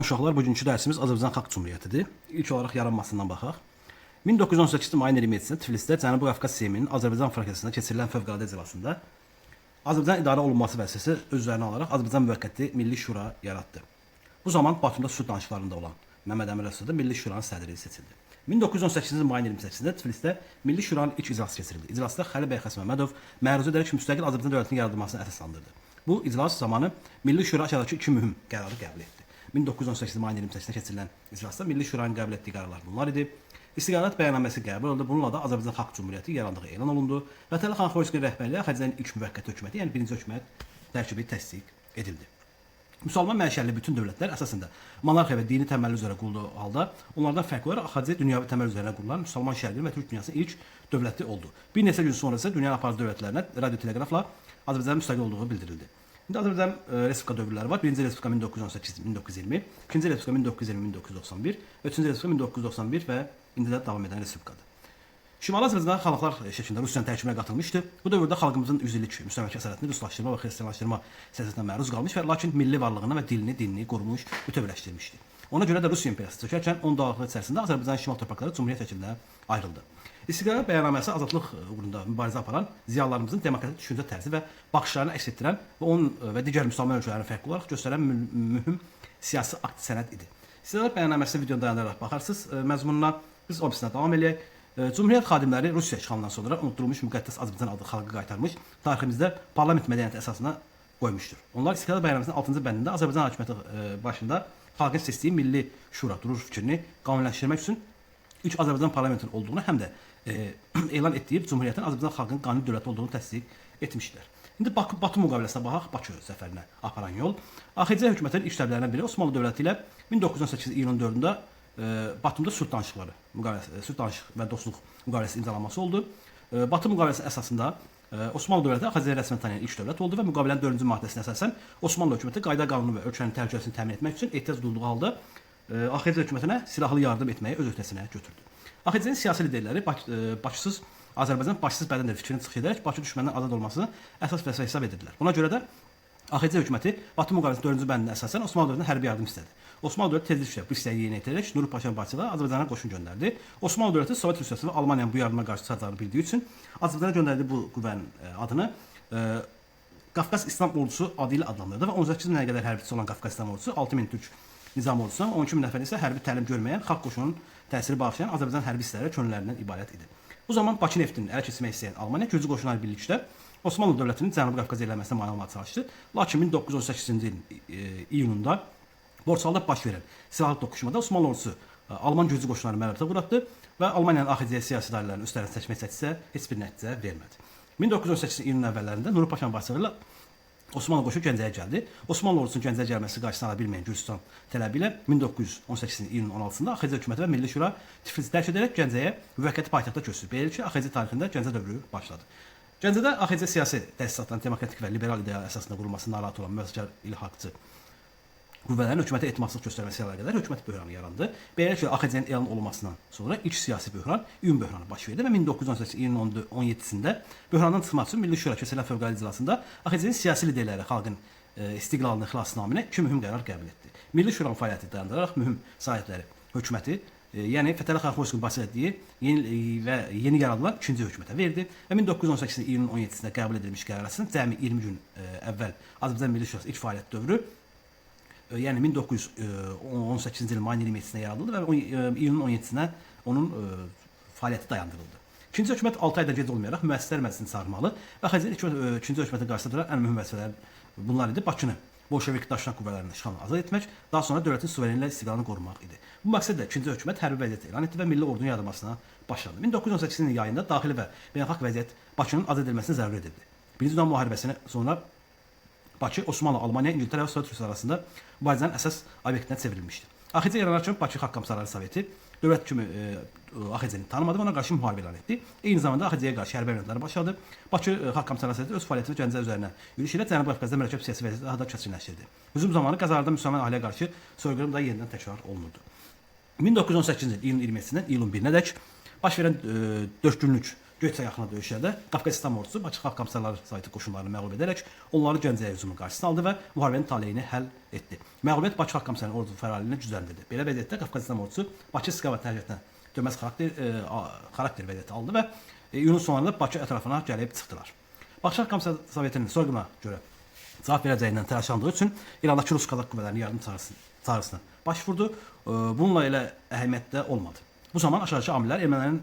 Uşaqlar, bugünkü dərsimiz Azərbaycan Xalq Cümhuriyyətidir. İlk olaraq yaranmasından baxaq. 1918 mayın 27-də Tiflisdə Cənubi Qafqaz Seyminin Azərbaycan Fraksiyasında keçirilən fövqəladə iclasında Azərbaycan idarə olunması vəzifəsi öz üzərinə alaraq Azərbaycan Müvəqqəti Milli Şura yaratdı. Bu zaman Batumda sülh danışıqlarında olan Məmməd Əmin Rəsulzadə Milli Şuranın sədri seçildi. 1918-ci mayın 28-də Tiflisdə Milli Şuranın ilk iclası keçirildi. İclasda Xəlil bəy Xəsməmmədov məruzə edərək müstəqil Azərbaycan dövlətinin yaradılmasını əsaslandırdı. Bu iclas zamanı Milli Şura aşağıdakı iki mühüm qərarı qəbul etdi. 1918 mayın 28-də keçirilən iclasda Milli Şuranın qəbul etdiyi qərarlar bunlar idi. İstiqamət bəyannaməsi qəbul olundu. Bununla da Azərbaycan Xalq Cümhuriyyəti yarandığı elan olundu. Vətənli Xan Xoyski rəhbərliyi AXC-nin ilk müvəqqəti hökuməti, yəni birinci hökumət tərkibi təsdiq edildi. Müsəlman mənşəli bütün dövlətlər əsasında monarxiya və dini təməlli üzrə qurulduğu halda onlardan fərqli olaraq AXC dünyavi təməl üzərinə qurulan müsəlman şərqinin və Türk dünyasının ilk dövləti oldu. Bir neçə gün sonra isə dünya aparıcı dövlətlərinə radioteleqrafla Azərbaycanın müstəqil olduğu bildirildi. İndi Azərbaycan Respublika dövrləri var. Birinci Respublika 1918-1920, ikinci Respublika 1920-1991, üçüncü Respublika 1991 və indi də davam edən Respublikadır. Şimali Azərbaycan xalqlar şəklində Rusiyanın tərkibinə qatılmışdı. Bu dövrdə xalqımızın 100 illik müstəmləkə əsarətini ruslaşdırma və xristianlaşdırma siyasətinə məruz qalmış və lakin milli varlığını və dilini, dinini qorumuş, bütövləşdirmişdi. Ona görə də Rusiya imperiyası çökərkən 10 dağlıq içərisində Azərbaycan şimal torpaqları Cümhuriyyət şəklində ayrıldı. İstiqlal bəyannaməsi azadlıq uğrunda mübarizə aparan ziyalılarımızın demokratik düşüncə tərzi və baxışlarını əks etdirən və onun və digər müsəlman ölkələrin fərqli olaraq göstərən mühüm siyasi akt sənəd idi. İstiqlal bəyannaməsi videonu dayandaraq baxarsınız məzmununa. Biz o birisinə davam eləyək. Cümhuriyyət xadimləri Rusiya işğalından sonra unutulmuş müqəddəs Azərbaycan adlı xalqı qaytarmış, tariximizdə parlament mədəniyyəti əsasına qoymuşdur. Onlar İstiqlal bəyannaməsinin 6-cı bəndində Azərbaycan hakimiyyəti başında xalqın seçdiyi Milli Şura durur fikrini qanuniləşdirmək üçün 3 Azərbaycan parlamentinin olduğunu həm də elan etdiyi Cümhuriyyətin Azərbaycan xalqının qanuni dövləti olduğunu təsdiq etmişlər. İndi Batum müqaviləsinə baxaq, Bakı səfərinə aparan yol. AXC hökumətinin ilk tələblərindən biri Osmanlı dövləti ilə 1918 iyunun 4-də Batumda sülh danışıqları, sülh danışıq və dostluq müqaviləsi imzalanması oldu. Batum müqaviləsi əsasında Osmanlı dövləti AXC-yi rəsmən tanıyan ilk dövlət oldu və müqavilənin 4-cü maddəsinə əsasən Osmanlı hökuməti qayda qanunu və ölkənin təhlükəsizliyini təmin etmək üçün ehtiyac duyulduğu halda AXC hökumətinə silahlı yardım etməyi öz öhdəsinə götürdü. AXC-nin siyasi liderləri Bakısız Azərbaycan başsız bədəndir fikrini çıxış edərək Bakı düşməndən azad olmasını əsas vəzifə hesab edirdilər. Buna görə də AXC hökuməti Batum müqaviləsinin 4-cü bəndinə əsasən Osmanlı dövlətinə hərbi yardım istədi. Osmanlı dövləti tezliklə bu istəyi yerinə yetirərək Nuri Paşa Bakıda Azərbaycana qoşun göndərdi. Osmanlı dövləti Sovet Rusiyası və Almaniyanın bu yardıma qarşı çıxacağını bildiyi üçün Azərbaycana göndərdiyi bu qüvvənin adını Qafqaz İslam Ordusu adı ilə adlandırdı və 18 minə qədər hərbiçisi olan Qafqaz İslam Ordusu 6000 türk nizam ordusuna, 12 min nəfər isə hərbi təlim görməyən xalq qoşunun təsiri bağışlayan Azərbaycan hərbi hissələri könüllərindən ibarət idi. Bu zaman Bakı neftini ələ keçirmək istəyən Almaniya gürcü qoşunlar birlikdə Osmanlı dövlətinin Cənubi Qafqaz eləməsinə mane olmağa çalışdı. Lakin 1918-ci ilin iyununda Borçalıda baş verən silahlı toqquşmada Osmanlı ordusu Alman gürcü qoşunlarını məğlubiyyətə uğratdı və Almaniyanın AXC siyasi idarələrinin üstlərini seçmək istədisə heç bir nəticə vermədi. 1918 iyunun əvvəllərində Nuri Paşa Bakıda ilə Osmanlı qoşu Gəncəyə gəldi. Osmanlı ordusunun Gəncəyə gəlməsi qarşısını ala bilməyən Gürcüstan tələbi ilə 1918-ci iyunun 16-sında AXC hökuməti və Milli Şura Tiflisi tərk edərək Gəncəyə müvəqqəti paytaxta köçdü. Beləliklə AXC tarixində Gəncə dövrü başladı. Gəncədə AXC siyasi təsisatların demokratik və liberal ideya əsasında qurulmasına narahat olan mühafizəkar ilhaqçı qüvvələrin hökumətə etimadsızlıq göstərməsi ilə əlaqədar hökumət böhranı yarandı. Beləliklə AXC-nin elan olunmasından sonra ilk siyasi böhran iyun böhranı baş verdi və 1918 iyunun 17-sində böhrandan çıxmaq üçün Milli Şura keçirilən fövqəladə iclasında AXC-nin siyasi liderləri xalqın istiqlalının xilası naminə iki mühüm qərar qəbul etdi. Milli Şuranın fəaliyyəti dayandıraraq mühüm sahibləri hökuməti, yəni Fətəli Xan Xoyski'nin başçılıq etdiyi yeni yaradılan ikinci hökumətə verdi və 1918 iyunun 17-sində qəbul edilmiş qərar əsasında cəmi 20 gün əvvəl Azərbaycan Milli Şurası ilk fəaliyyət dövrü, yəni 1918-ci ilin mayın 27-sində yaradıldı və iyunun 17-sinə onun fəaliyyəti dayandırıldı. İkinci hökumət 6 aydan gec olmayaraq müəssisələr məclisini çağırmalı və AXC-nin ikinci hökumətin qarşısında duran ən mühüm vəzifələr bunlar idi. Bakını Bolşevik daşnak qüvvələrindən işğaldan azad etmək, daha sonra dövlətin suverenliyi ilə istiqlalını qorumaq idi. Bu məqsədlə ikinci hökumət hərbi vəziyyət elan etdi və milli ordunun yaradılmasına başladı. 1918-ci ilin yayında daxili və beynəlxalq vəziyyət Bakının azad edilməsini zəruri edildi. Birinci Dünya müharibəsindən sonra Bakı Osmanlı, Almaniya, İngiltərə və Sovet Rusiyası arasında mübarizənin əsas obyektinə çevrilmişdi. AXC yaranarkən Bakı Xalq Komissarları Soveti dövlət kimi AXC-ni tanımadı və ona qarşı müharibə elan etdi. Eyni zamanda AXC-yə qarşı hərbi əməliyyatlar başladı. Bakı Xalq Komissarları Soveti öz fəaliyyətini Gəncə üzərinə yürüş ilə Cənubi Qafqazda mürəkkəb siyasi vəziyyəti daha da kəskinləşdirdi. Hücum zamanı Qazaxda müsəlman əhaliyə qarşı soyqırım da yenidən təkrar olunurdu. 1918-ci il iyunun 27-dən iyulun 1-nədək baş verən 4 günlük Göyçay yaxına döyüşlərdə Qafqazistan ordusu Bakı Xalq Komissarları Sovyeti qoşunlarını məğlub edərək onları Gəncəyə hücumun qarşısını aldı və müharibənin taleyini həll etdi. Məğlubiyyət Bakı Xalq Komissarlarının ordu fəaliyyətini gücləndirdi. Belə vəziyyətdə Qafqazistan ordusu Bakı istiqamət hərəkətinə dönməz xarakter vəziyyəti aldı və iyunun sonlarında Bakı ətrafına gəlib çıxdılar. Bakı Xalq Komissarları Sovyetinin soyqına görə cavab verəcəyindən təlaşlandığı üçün İrandakı Rus Kazak qüvvələrinin yardım çağrısına başvurdu. Bununla elə əhəmiyyətdə olmadı. Bu zaman aşağıdakı amillər ermənilərin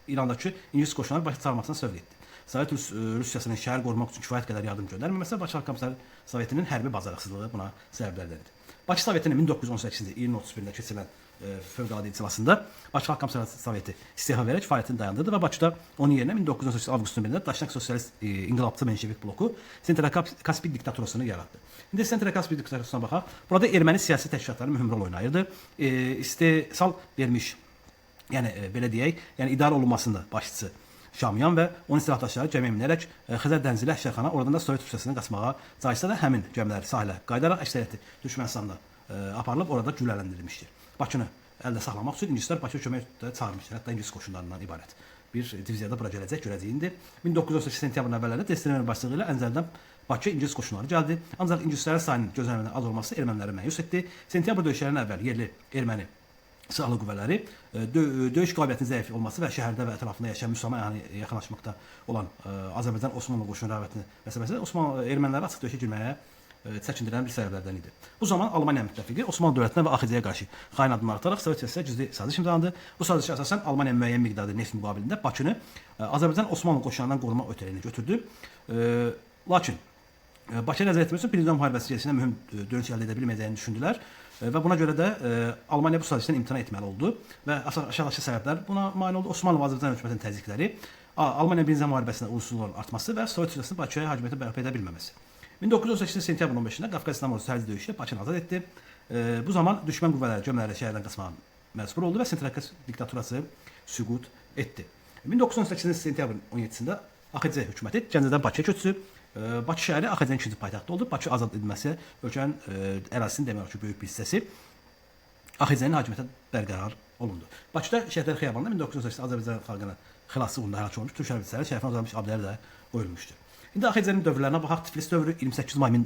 İrandakı ingilis qoşunları Bakı çağırmasına sövq etdi. Sovet Rusiyasının şəhər qorumaq üçün kifayət qədər yardım göndərməməsi Bakı Xalq Komissarları Sovetinin hərbi bacarıqsızlığı buna səbəblərdəndir. Bakı Sovetinin 1918-ci iyun 31-də keçirilən fövqəladə iclasında Bakı Xalq Komissarları Soveti istefa verərək fəaliyyətini dayandırdı və Bakıda onun yerinə 1918 avqustun 1-də Daşnak Sosialist İnqilabçı Menşevik bloku Sentral-Kaspik diktaturasını yaratdı. İndi Sentral-Kaspik diktaturasına baxaq. Burada erməni siyasi təşkilatları mühüm rol oynayırdı. İstehsal vermiş, yəni belə deyək, yəni idarə olunmasında başçısı Şamyan və onun silahdaşları gəmiyə minərək Xəzər dənizli Əşrəxana, oradan da Sovet Rusiyasını qaçmağa çalışsa da həmin gəmilər sahilə qayıdaraq əksəriyyəti Türkmenistan'da aparılıb orada güllələndirilmişdir. Bakını əldə saxlamaq üçün ingilislər Bakı kömək çağırmışdır. Hətta ingilis qoşunlarından ibarət bir diviziyada bura gələcək görəcəyindir. 1918 sentyabrın əvvəllərində Destlemen başçılığı ilə Əncəldən Bakı ingilis qoşunları gəldi. Ancaq ingilislərin sayının gözlənilmədən az olması erməniləri məyus etdi. Sentyabr döyüşlərindən əvvəl yerli erməni silahlı qüvvələri döyüş qabiliyyətinin zəif olması və şəhərdə və ətrafında yaşayan müsəlman yaxınlaşmaqda olan Azərbaycan Osmanlı qoşunu rəğbətini məsələsi erməniləri açıq döyüşə girməyə çəkindirən bir səbəblərdən idi. Bu zaman Almaniya müttəfiqi Osmanlı dövlətinə və AXC-yə qarşı xain addımlar ataraq Sovet siyasətə gizli saziş imzalandı. Bu sazişə əsasən Almaniya müəyyən miqdarda neft müqabilində Bakını Azərbaycan Osmanlı qoşunlarından qorumaq ötəriyini götürdü. Lakin Bakıya nəzər etmək üçün Birinci Dünya müharibəsi gəlişində mühüm dönüş əldə edə bilməyəcəyini düşündülər və buna görə də Almaniya bu sazişdən imtina etməli oldu və aşağıdakı səbəblər buna mane oldu. Osmanlı və Azərbaycan hökumətinin təzyiqləri, Almaniya Birinci Dünya müharibəsində uğursuzluğun artması və Sovet Rusiyasının Bakıya hakimiyyəti bərpa edə bilməməsi. 1918 sentyabrın 15-də Qafqazistan ordusu hərbi döyüşdə Bakını azad etdi. Bu zaman düşmən qüvvələri gömlələri şəhərdən qaçmağa məcbur oldu və Sentral-Kaspik diktaturası süqut etdi. 1918 sentyabrın 17-sində AXC hökuməti Gəncədən Bakıya köçdü. Bakı şəhəri AXC-nin ikinci paytaxtı oldu. Bakı azad edilməsi ölkənin ərazisinin demək olar ki, böyük bir hissəsi AXC-nin hakimiyyətə bərqərar olundu. Bakıda Şəhidlər Xiyabanında 1918 Azərbaycan xalqına xilaslı uğrunda həlak olmuş Türk hərbiçiləri şərəfinə uzanmış abidələr də qoyulmuşdu. İndi AXC-nin dövrlərinə baxaq. Tiflis dövrü 28 may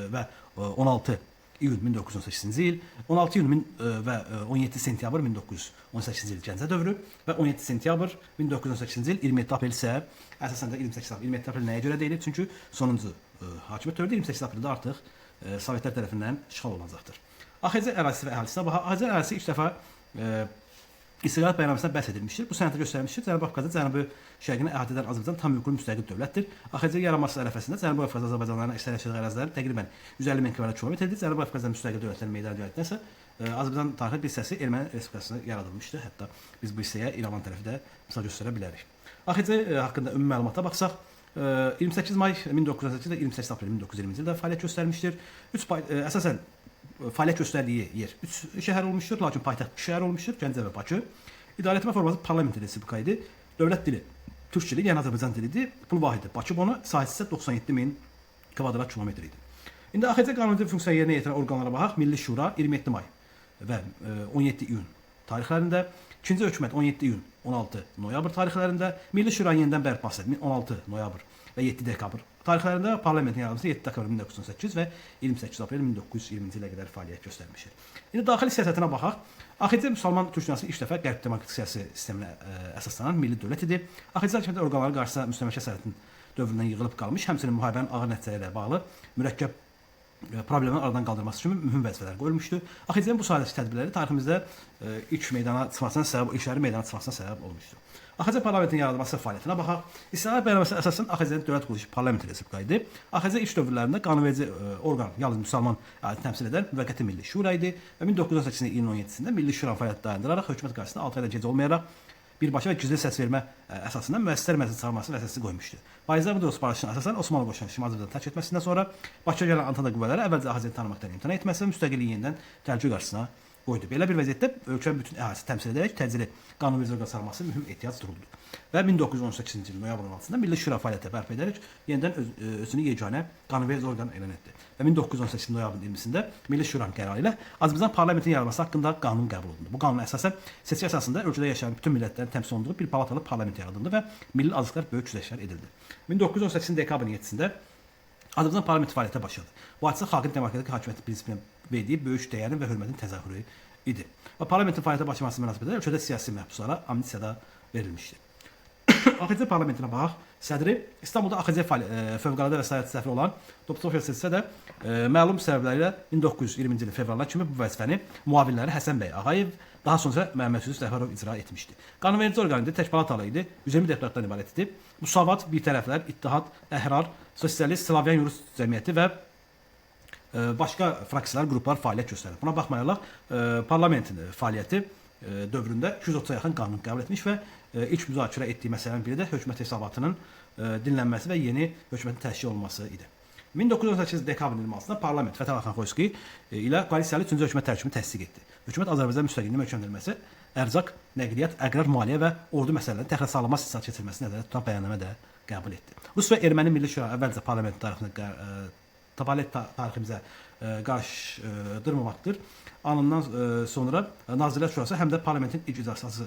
və 16 iyun 1918-ci il, 16 iyun və 17 sentyabr 1918-ci il Gəncə dövrü və 17 sentyabr 1918-ci il 27 aprel isə əsasən də 27 aprel nəyə görə deyilir? Çünki sonuncu hakimiyyət dövrü 28 apreldə artıq Sovetlər tərəfindən işğal olunacaqdır. AXC ərazisi və əhalisinə baxaq. AXC ərazisi ilk dəfə İstiqlal bəyannaməsində bəhs edilmişdir. Bu sənəddə göstərilmişdir. Cənubi Qafqazda Cənubi şərqini əhatə edən Azərbaycan tam hüquqlu müstəqil dövlətdir. AXC yaranması ərəfəsində Cənubi Qafqaz Azərbaycanlıların əksər yaşadığı ərazilərin təqribən 150 min kvadrat kilometrdir. Cənubi Qafqazda müstəqil dövlətlərin meydana gəldikdən isə Azərbaycan tarixi bir hissəsi Erməni Respublikasında yaradılmışdı. Hətta biz bu hissəyə İrəvan tərəfi də misal göstərə bilərik. AXC haqqında ümumi məlumata baxsaq, 28 may 1918 ilə 28 aprel 1920-ci ildə fəaliyyət göstərmişdir. Əsasən fəaliyyət göstərdiyi yer 3 şəhər olmuşdur, lakin paytaxt 2 şəhər olmuşdur, Gəncə və Bakı. İdarə etmə forması parlament respublika idi. Dövlət dili türk dili, yəni Azərbaycan dilidir. Pul vahidi Bakı bonu, sahəsi isə 97 min kvadrat kilometr idi. İndi AXC qanuni funksiya yerinə yetirən orqanlara baxaq. Milli Şura 27 may və 17 iyun tarixlərində, ikinci hökumət 17 iyun 16 noyabr tarixlərində, Milli Şuranın yenidən bərpası 16 noyabr və 7 dekabr tarixlərində, parlamentin yaradılması 7 dekabr 1918 və 28 aprel 1920-ci ilə qədər fəaliyyət göstərmişdir. İndi daxili siyasətinə baxaq. AXC müsəlman türk dünyası ilk dəfə qərb demokratik siyasi sisteminə əsaslanan milli dövlət idi. AXC hakimiyyəti orqanları qarşısında müstəmləkə sərhədinin dövründən yığılıb qalmış, həmçinin müharibənin ağır nəticələri ilə bağlı mürəkkəb problemlərin aradan qaldırılması üçün mühüm vəzifələr qoyulmuşdu. AXC-nin bu sahədəki tədbirləri tariximizdə ilk meydana çıxmasına səbəb, ilklərin meydana çıxmasına səbəb olmuşdu. AXC parlamentin yaradılması fəaliyyətinə baxaq. İstiqlal bəyannaməsində əsasən AXC-nin dövlət quruluşu parlament respublika idi. AXC ilk dövrlərində qanunverici orqan yalnız müsəlman təmsil edən müvəqqəti Milli Şura idi və 1918-ci ilin 17-sində Milli Şura fəaliyyət dayandıraraq hökumət qarşısında 6 aydan gec olmayaraq birbaşa və gizli səs vermə əsasında müəssisələr məclis çağırması vəsətəsi qoymuşdu. Bayezid bu sifarişinin əsasən Osmanlı qoşunlarının Şimali Azərbaycanı tərk etməsindən sonra Bakıya gələn Antanta qüvvələri əvvəlcə AXC-ni tanımaqdan imtina etməsi və müstəqilliyi yenidən tərcih qarşısına qoydu. Belə bir vəziyyətdə ölkənin bütün əhalisi təmsil edərək təcili qanunverici orqan salması mühüm ehtiyac duruldu. Və 1918-ci il noyabrın 16-sında Milli Şura fəaliyyətə bərpa edərək yenidən özünü yeganə qanunverici orqan elan etdi. Və 1918 noyabrın 20-sində Milli Şuranın qərarı ilə Azərbaycan parlamentinin yaranması haqqında qanun qəbul olundu. Bu qanuna əsasən seçki əsasında ölkədə yaşayan bütün millətlərin təmsil olunduğu bir palatalı parlament yaradıldı və milli azlıqlar böyük güzəştlər edildi. 1918-ci dekabrın 7-sində Azərbaycan parlamenti fəaliyyətə başladı. Bu hadisə xalqın demokratik hakimiyyəti prinsipinə verdiyi böyük dəyərin və hörmətin təzahürü idi. Və parlamentin fəaliyyətə başlaması münasibətilə ölkədə siyasi məhbuslara amnistiya verilmişdi. AXC parlamentinə baxaq. Sədri İstanbulda AXC fövqəladə vəsait səfiri olan Topçuov seçilsə də məlum səbəblərlə 1920-ci ilin fevralına kimi bu vəzifəni müavinləri Həsən bəy Ağayev, daha sonra Məhəmməd Yusuf Səfərov icra etmişdi. Qanunverici orqan idi, tək palatalı idi, 120 deputatdan ibarət idi. Musavat, birtərəflər, İttihad, Əhrar, Sosialist, Slavyan Yurus Cəmiyyəti və başqa fraksiyalar, qruplar fəaliyyət göstərir. Buna baxmayaraq, parlamentin fəaliyyəti dövründə 230-a yaxın qanun qəbul etmiş və ilk müzakirə etdiyi məsələnin biri də hökumət hesabatının dinlənməsi və yeni hökumətin təşkil olunması idi. 1918 dekabrın 26-da parlament Fətəli Xanxoyski ilə koalisiyalı 3-cü hökumət tərkibini təsdiq etdi. Hökumət Azərbaycan müstəqilliyinin möhkəmləndirilməsi, ərzaq, nəqliyyat, əqrar, maliyyə və ordu məsələlərini təxirəsalınmaz siyasət keçirilməsini nəzərdə tutan bəyannamə də qəbul etdi. Rus və Erməni Milli Şura əvvəlcə parlament tariximizə qarşıdırmamaqdır. Anından sonra Nazirlər Şurası həm də parlamentin ilk iclası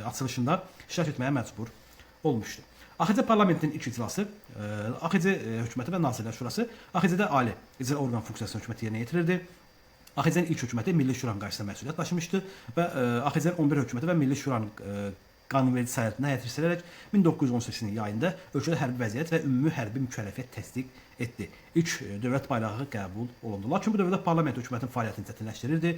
açılışında iştirak etməyə məcbur olmuşdu. AXC parlamentinin ilk iclası, AXC hökuməti və Nazirlər Şurası AXC-də ali icra orqan funksiyasını hökumət yerinə yetirirdi. AXC-nin ilk hökuməti Milli Şuranın qarşısında məsuliyyət daşımışdı və AXC-nin 11 hökuməti və Milli Şuranın qanunverici səyahətini həyata keçirərək 1918-ci yayında ölkədə hərbi vəziyyət və ümumi hərbi mükəlləfiyyət təsdiq etdi. İlk dövlət bayrağı qəbul olundu. Lakin bu dövrdə parlament hökumətin fəaliyyətini çətinləşdirirdi.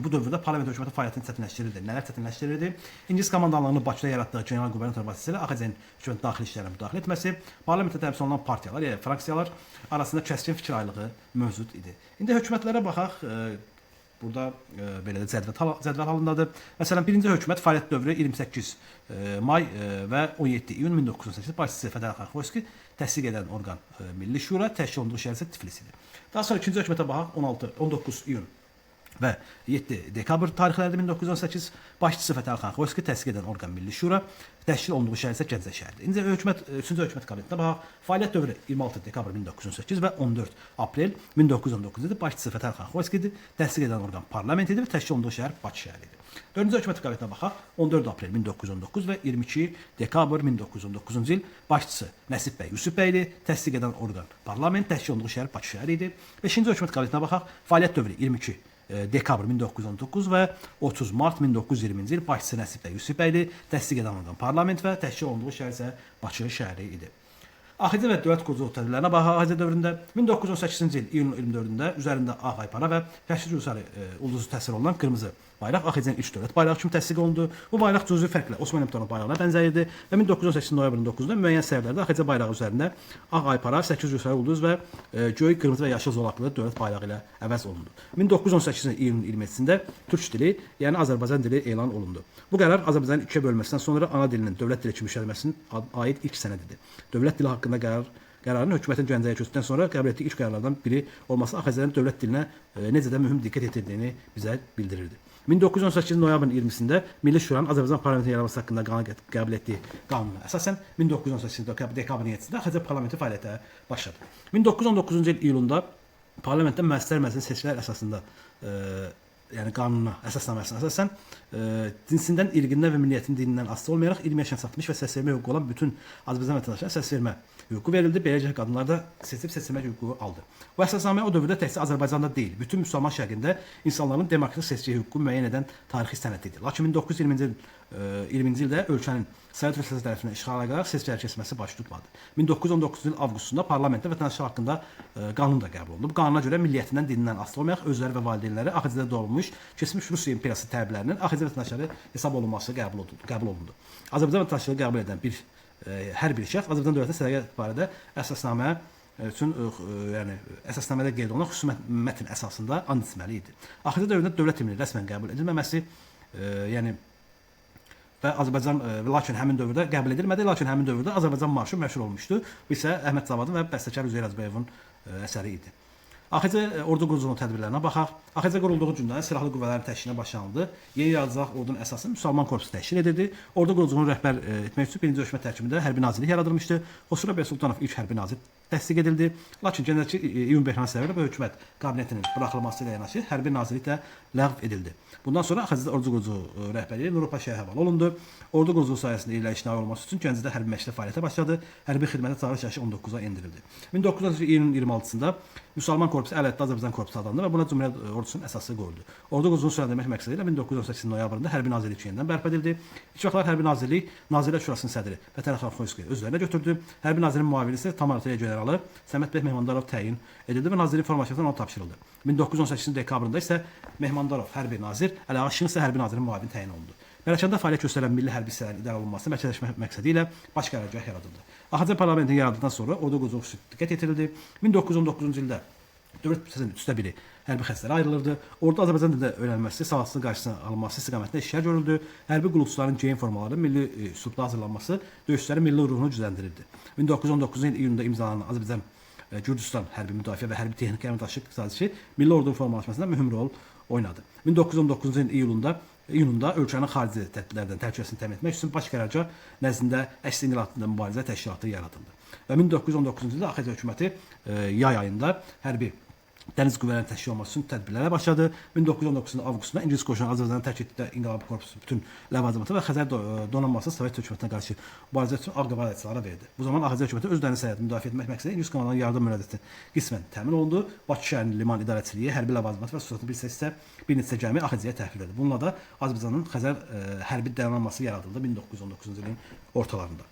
Bu dövrdə parlament hökumətin fəaliyyətini çətinləşdirirdi. Nələr çətinləşdirirdi? İngilis komandanlığının Bakıda yaratdığı general qubernator vasitəsilə AXC-nin hökumətin daxili işlərinə müdaxilə etməsi, parlamentdə təmsil olunan partiyalar, yəni fraksiyalar arasında kəskin fikir ayrılığı mövcud idi. İndi hökumətlərə baxaq. Burada belə də cədvəl halındadır. Məsələn, birinci hökumət fəaliyyət dövrü 28 may və 17 iyun 1918 başçısı Fətəli Xanxoyski təsdiq edən orqan Milli Şura, təşkil olunduğu şəhər isə Tiflis idi. Daha sonra ikinci hökumətə baxaq, 19 iyun və 7 dekabr tarixlərində 1918 başçısı Fətəli Xanxoyski təsdiq edən orqan Milli Şura, təşkil olunduğu şəhər isə Gəncə şəhəridir. İndi üçüncü hökumət kabinetinə baxaq. Fəaliyyət dövrü 26 dekabr 1918 və 14 aprel 1919 idi. Başçısı Fətəli Xanxoyski idi. Təsdiq edən orqan parlament idi və təşkil olunduğu şəhər Bakı şəhəri idi. Dördüncü hökumət kabinetinə baxaq. 14 aprel 1919 və 22 dekabr 1919-cu il başçısı Nəsib bəy Yusuf bəy idi. Təsdiq edən orqan parlament, təşkil olunduğu şəhər Bakı şəhəri idi. Beşinci hökumət kabinetinə baxaq. Fəaliyyət dövrü 22 dekabr 1919 və 30 mart 1920-ci il başçısı Nəsib bəy Yusuf bəy idi. Təsdiq edən orqan parlament və təşkil olunduğu şəhər isə Bakı şəhəri idi. AXC və dövlət quruculuq tədbirlərinə baxaq. AXC dövründə 1918-ci il iyunun 24-də üzərində ağ aypara və təşkil ulusları ulduzu təsvir olunan qırmızı bayraq AXC-nin ilk dövlət bayrağı kimi təsdiq olundu. Bu bayraq cüzi fərqlə Osmanlı İmperatorluğu bayrağına bənzəyirdi və 1918 noyabrın 9-da müəyyən səbəblərdə AXC bayrağı üzərində ağ aypara, 8 ulusları ulduz və göy, qırmızı və yaşıl zolaqlı dövlət bayrağı ilə əvəz olundu. 1918-ci iyunun 27-sində türk dili, yəni Azərbaycan dili elan olundu. Bu qərar Azərbaycanın ikiyə bölməsindən sonra ana dilinin dövlət dili kimi işlədilməsinə aid ilk sənədidir. Dövlət dili haqqında qərarın hökumətin Gəncəyə köçdükdən sonra qəbul etdiyi ilk qərarlardan biri olması AXC-nin dövlət dilinə necə də mühüm diqqət yetirdiyini bizə bildirirdi. 1918 noyabrın 20-sində Milli Şuranın Azərbaycan parlamentinin yaranması haqqında qanun qəbul etdiyi qanuna əsasən 1918 dekabrın 7-də AXC parlamenti fəaliyyətə başladı. 1919-cu il iyulunda parlamentdən müəssisələr məclisi seçkilər əsasında yəni qanuna əsaslanmasına əsasən cinsindən, irqindən və milliyyətinin dinindən asılı olmayaraq 20 yaşına çatmış və səs vermə hüququ olan bütün Azərbaycan vətəndaşlarına səs vermə hüququ verildi. Beləcə qadınlar da seçilib seçilmə hüququ aldı. Bu əsasnamə o dövrdə təkcə Azərbaycanda deyil, bütün müsəlman şərqində insanların demokratik seçki hüququ müəyyən edən tarixi sənəd idi. Lakin 1920-ci ildə ölkənin Sovet Rusiyası tərəfindən işğala qalaraq seçkilər keçməsi baş tutmadı. 1919-cu il avqustunda parlamentdə vətəndaşlar haqqında qanun da qəbul olundu. Bu qanuna görə milliyyətindən, dinindən asılı olmayaraq özləri və valideynləri AXC-də doğulmuş, keçmiş Rusiya imperiyası təbəələrinin AXC vətəndaşları hesab olunması qəbul olundu. Azərbaycan vətəndaşlığı qəbul edən hər bir şəxs Azərbaycan dövlətinə sədaqət barədə əsasnamə üçün yəni əsasnamədə qeyd olunan xüsusi mətn əsasında and içməli idi. AXC dövründə dövlət himni rəsmən qəbul edilməməsi, yəni və Azərbaycan lakin həmin dövrdə qəbul edilmədi, lakin həmin dövrdə Azərbaycan marşı məşhur olmuşdu. Bu isə Əhməd Zavadın və bəstəkar Üzeyir Hacıyevin əsəri idi. AXC ordu quruculuğunun tədbirlərinə baxaq. AXC qurulduğu gündən silahlı qüvvələrin təşkilinə başlanıldı. Yeni yaradılacaq ordunun əsası müsəlman korpusu təşkil edildi. Ordu quruculuğunu rəhbər etmək üçün birinci hökumət tərkibində hərbi nazirlik yaradılmışdı. Xosrov bəy Sultanov ilk hərbi nazir təsdiq edildi. Lakin gəldəki iyun Behran səbəbilə bu hökumət kabinetinin buraxılması ilə yanaşı hərbi nazirlik də ləğv edildi. Bundan sonra AXC ordu quruculuğu rəhbərliyi Nuru Paşaya həvalə olundu. Ordu quruculuğu sayəsində irəliləyiş nail olması üçün Gəncədə hərbi məktəb fəaliyyətə başladı. Hərbi xidmətə çağırış yaşı 19-a endirildi. 1900 iyunun 26-sında Müsəlman korpusu Ələtdə Azərbaycan korpusu adlandı və buna Cümhuriyyət ordusunun əsası qoyuldu. Ordu quruculuğunu sürəndərmək məqsədi ilə 1918 noyabrında hərbi nazirlik yenidən bərpa edildi. İlk vaxtlar hərbi nazirlik Nazirlər Şurasının sədri Vətən Xalqoyski özlərinə götürdü. Hərbi nazirin müavini isə Tamartaya generalı Səməd bəy Mehmandarov təyin edildi və nazirlik formasiyasından ona tapşırıldı. 1918-ci dekabrında isə Mehmandarov hərbi nazir, Əliağa Şın isə hərbi nazirin müavini təyin olundu. Bələkəndə fəaliyyət göstərən milli hərbi hissələrin idarə olunması mərkəzləşmə məqsədi ilə baş qərargah yaradıldı. AXC parlamentinin yaradıldıqdan sonra ordu quruculuğu diqqət yetirildi. 1919-cu ildə dövlət büdcəsinin 1/3 hərbi xəstələrə ayrılırdı. Orada Azərbaycan dilində öyrənilməsi, savadsızlıq qarşısına alınması istiqamətində işlər görüldü. Hərbi qulluqçuların geyim formaları milli üslubda hazırlanması döyüşçülərin milli ruhunu gücləndirirdi. 1919-cu il iyunda imzalanan Azərbaycan Gürcüstan hərbi müdafiə və hərbi texniki əməkdaşlıq sazişi milli ordunun formalaşmasında mühüm rol oynadı. 1919-cu ilin iyununda ölkənin xarici tədbirlərdən təhlükəsizliyini təmin etmək üçün baş qərargah nəzdində əksli inqilabla mübarizə təşkilatı yaradıldı. Və 1919-cu ildə AXC hökuməti yay ayında hərbi dəniz qüvvələrinin təşkil olması üçün tədbirlərə başladı. 1919-cu avqustunda İngilis qoşunu Azərbaycanın tərk etdiyi İnqilabi Korpusu bütün ləvazimatı və Xəzər donanması Sovet hökumətinə qarşı mübarizə üçün Ağqaba rəisləri verdi. Bu zaman AXC hökuməti öz dəniz sərhədini müdafiə etmək məqsədilə İngilis komandanın yardım müraciəti qismən təmin olundu. Bakı şəhərinin liman idarəçiliyi, hərbi ləvazimat və sursatlı bir neçə gəmi AXC-yə təhvil edildi. Bununla da Azərbaycanın Xəzər hərbi donanması yaradıldı 1919-cu ilin ortalarında.